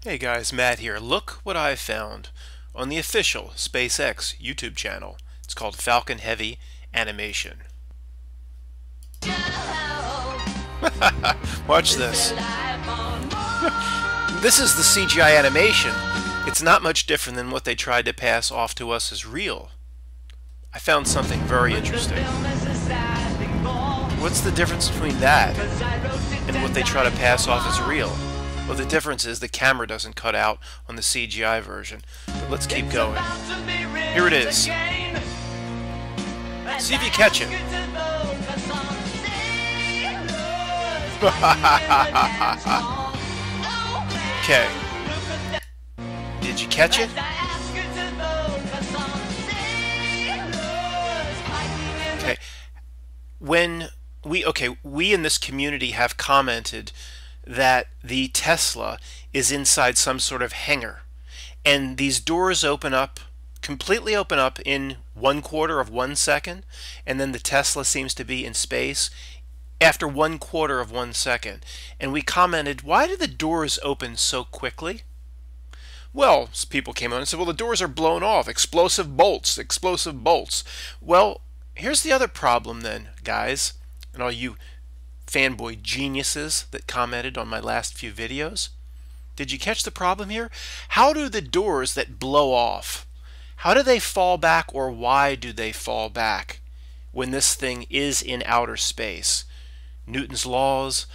Hey guys, Matt here. Look what I found on the official SpaceX YouTube channel. It's called Falcon Heavy Animation. Watch this. This is the CGI animation. It's not much different than what they tried to pass off to us as real. I found something very interesting. What's the difference between that and what they try to pass off as real? Well, the difference is the camera doesn't cut out on the CGI version. But let's keep going. Here it is. See if you catch it. Okay. Did you catch it? Okay. We in this community have commented that the Tesla is inside some sort of hangar, and these doors completely open up in 1/4 of 1 second, and then the Tesla seems to be in space after 1/4 of 1 second. And we commented, why do the doors open so quickly? Well, people came on and said, well, the doors are blown off, explosive bolts. Well, here's the other problem then, guys, and all you fanboy geniuses that commented on my last few videos. Did you catch the problem here? How do the doors that blow off, how do they fall back, or why do they fall back when this thing is in outer space? Newton's laws,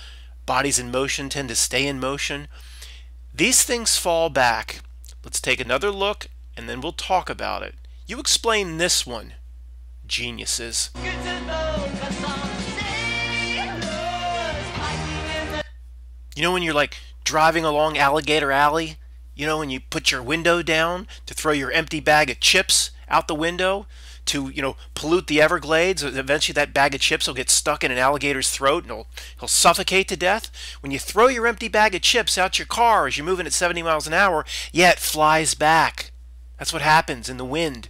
bodies in motion tend to stay in motion. These things fall back. Let's take another look and then we'll talk about it. You explain this one, geniuses. You know when you're like driving along Alligator Alley, you know when you put your window down to throw your empty bag of chips out the window to, pollute the Everglades, eventually that bag of chips will get stuck in an alligator's throat and he'll suffocate to death. When you throw your empty bag of chips out your car as you're moving at 70 miles an hour, yeah, it flies back. That's what happens in the wind.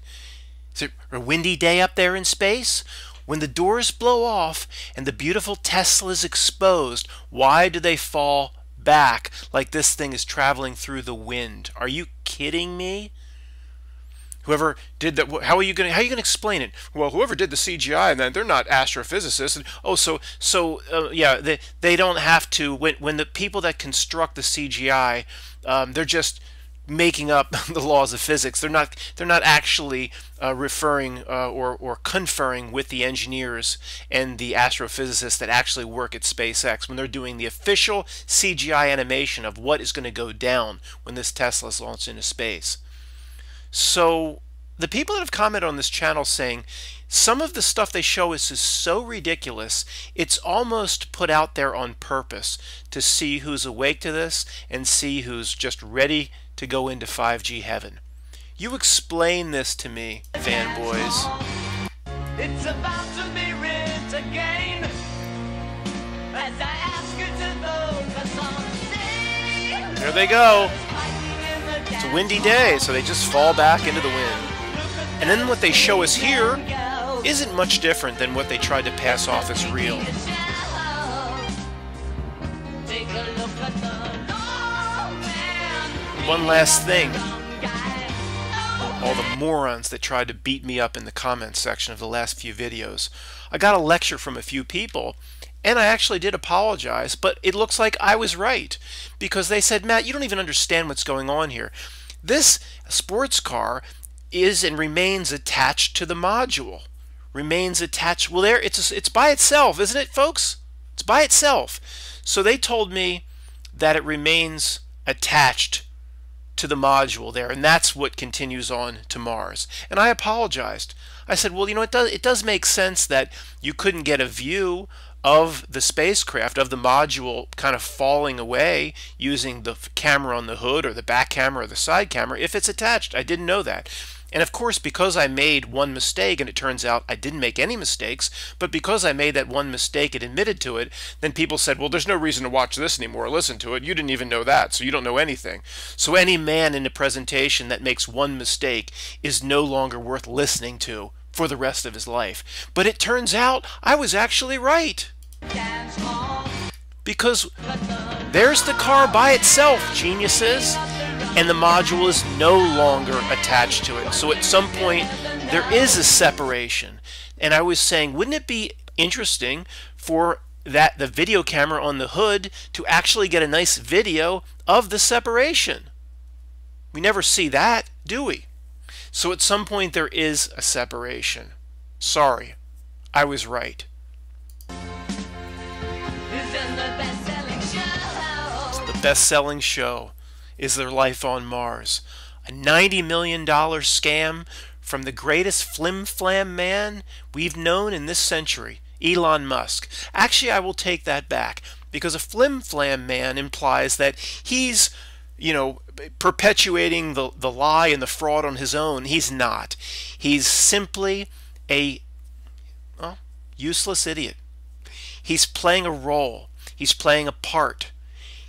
Is it a windy day up there in space? When the doors blow off and the beautiful Tesla is exposed, why do they fall back like this thing is traveling through the wind? Are you kidding me? Whoever did that, how are you going to explain it? Well, whoever did the CGI, and then they're not astrophysicists. And, yeah, they don't have to. When the people that construct the CGI, they're just making up the laws of physics. They're not actually referring or conferring with the engineers and the astrophysicists that actually work at SpaceX when they're doing the official CGI animation of what is going to go down when this Tesla is launched into space. So the people that have commented on this channel saying some of the stuff they show us is so ridiculous, it's almost put out there on purpose to see who's awake to this and see who's just ready to go into 5G heaven. You explain this to me, fanboys. It's about to be writ again, as I ask you to focus on. There they go. It's a windy day, so they just fall back into the wind. And then what they show us here isn't much different than what they tried to pass off as real. One last thing. All the morons that tried to beat me up in the comments section of the last few videos. I got a lecture from a few people, and I actually did apologize, but it looks like I was right, because they said, Matt, you don't even understand what's going on here. This sports car is and remains attached to the module. Remains attached. Well, there it's by itself, isn't it, folks? It's by itself. So they told me that it remains attached to the module there, and that's what continues on to Mars. And I apologized. I said, well, it does make sense that you couldn't get a view of the spacecraft, of the module kind of falling away using the camera on the hood or the back camera or the side camera if it's attached. I didn't know that. And of course, because I made one mistake, and it turns out I didn't make any mistakes, but because I made that one mistake and admitted to it, then people said, well, there's no reason to watch this anymore or listen to it. You didn't even know that, so you don't know anything. So any man in a presentation that makes one mistake is no longer worth listening to for the rest of his life. But it turns out I was actually right. Because There's the car by itself, geniuses. And the module is no longer attached to it. So at some point, there is a separation. And I was saying, wouldn't it be interesting for the video camera on the hood to actually get a nice video of the separation? We never see that, do we? So at some point, there is a separation. Sorry, I was right. It's the best-selling show. Is There Life on Mars? A $90 million scam from the greatest flim-flam man we've known in this century, Elon Musk. Actually, I will take that back, because a flim-flam man implies that he's, perpetuating the lie and the fraud on his own. He's not. He's simply a useless idiot. He's playing a role. He's playing a part.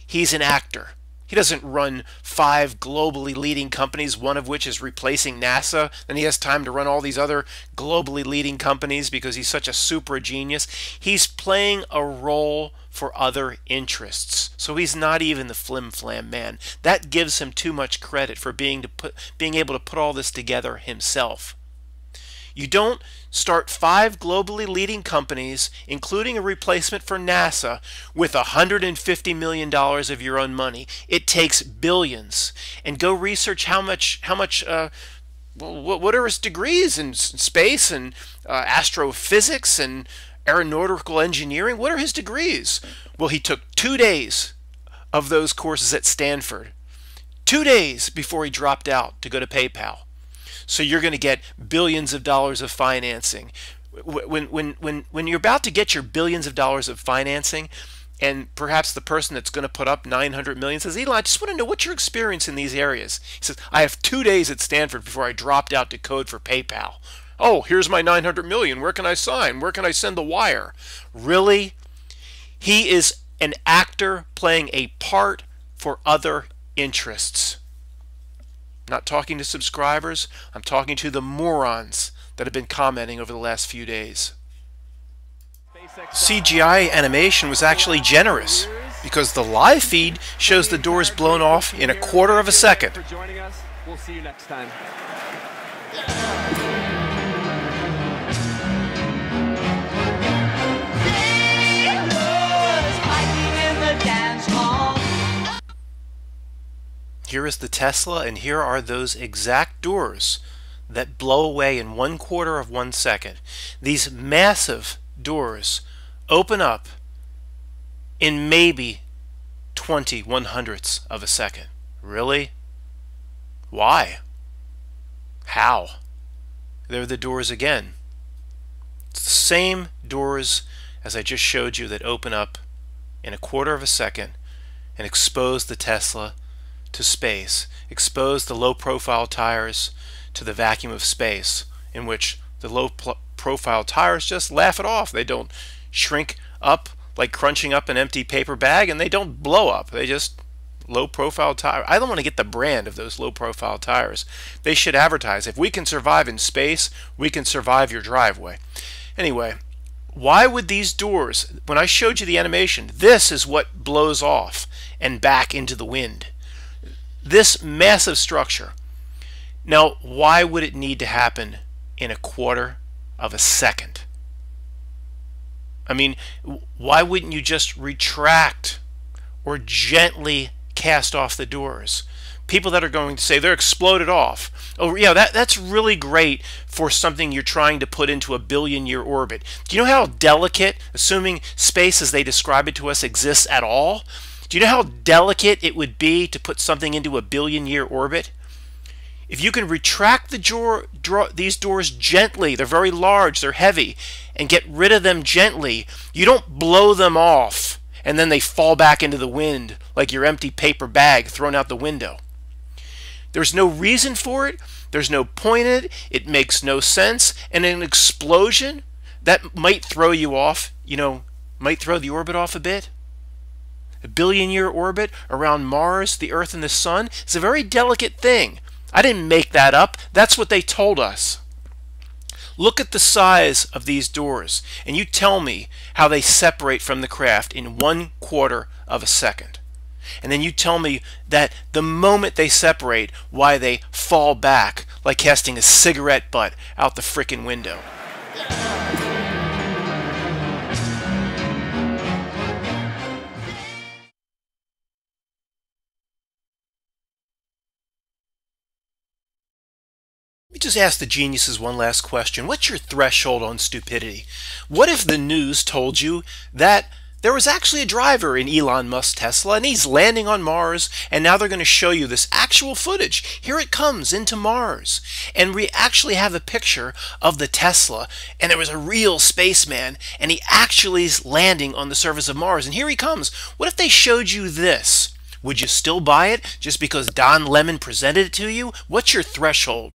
He's an actor. He doesn't run 5 globally leading companies, one of which is replacing NASA. Then he has time to run all these other globally leading companies because he's such a super genius. He's playing a role for other interests. So he's not even the flim-flam man. That gives him too much credit for being able to put all this together himself. You don't start 5 globally leading companies, including a replacement for NASA, with $150 million of your own money. It takes billions. And go research what are his degrees in space and astrophysics and aeronautical engineering? What are his degrees? Well, he took 2 days of those courses at Stanford. 2 days before he dropped out to go to PayPal. So you're going to get billions of dollars of financing. When you're about to get your billions of dollars of financing, and perhaps the person that's going to put up $900 million says, Elon, I just want to know what's your experience in these areas. He says, I have 2 days at Stanford before I dropped out to code for PayPal. Oh, here's my $900 million. Where can I sign? Where can I send the wire? Really? He is an actor playing a part for other interests. I'm not talking to subscribers. I'm talking to the morons that have been commenting over the last few days. CGI animation was actually generous because the live feed shows the doors blown off in 1/4 of a second. We'll see you next time. Here is the Tesla, and here are those exact doors that blow away in 1/4 of 1 second. These massive doors open up in maybe 20/100ths of a second. Really? Why? How? They're the doors again. It's the same doors as I just showed you that open up in 1/4 of a second and expose the Tesla to space, expose the low-profile tires to the vacuum of space, in which the low-profile tires just laugh it off. They don't shrink up like crunching up an empty paper bag, and they don't blow up. They just low-profile tire. I don't want to get the brand of those low-profile tires. They should advertise, if we can survive in space, we can survive your driveway. Anyway, why would these doors, when I showed you the animation, this is what blows off and back into the wind. This massive structure. Now, why would it need to happen in 1/4 of a second? I mean, why wouldn't you just retract or gently cast off the doors? People that are going to say they're exploded off. Oh, yeah, that's really great for something you're trying to put into a billion-year orbit. Do you know how delicate, assuming space as they describe it to us exists at all, do you know how delicate it would be to put something into a billion-year orbit? If you can retract these doors gently, they're very large, they're heavy, and get rid of them gently, you don't blow them off and then they fall back into the wind like your empty paper bag thrown out the window. There's no reason for it. There's no point in it. It makes no sense. And an explosion, that might throw you off, might throw the orbit off a bit. A billion-year orbit around Mars, the Earth, and the Sun is a very delicate thing. I didn't make that up. That's what they told us. Look at the size of these doors, and you tell me how they separate from the craft in 1/4 of a second. and then you tell me that the moment they separate, why they fall back like casting a cigarette butt out the frickin' window. Let me just ask the geniuses one last question. What's your threshold on stupidity? What if the news told you that there was actually a driver in Elon Musk's Tesla and he's landing on Mars, and now they're going to show you this actual footage. Here it comes into Mars. And we actually have a picture of the Tesla, and there was a real spaceman, and he actually is landing on the surface of Mars. And here he comes. What if they showed you this? Would you still buy it just because Don Lemon presented it to you? What's your threshold?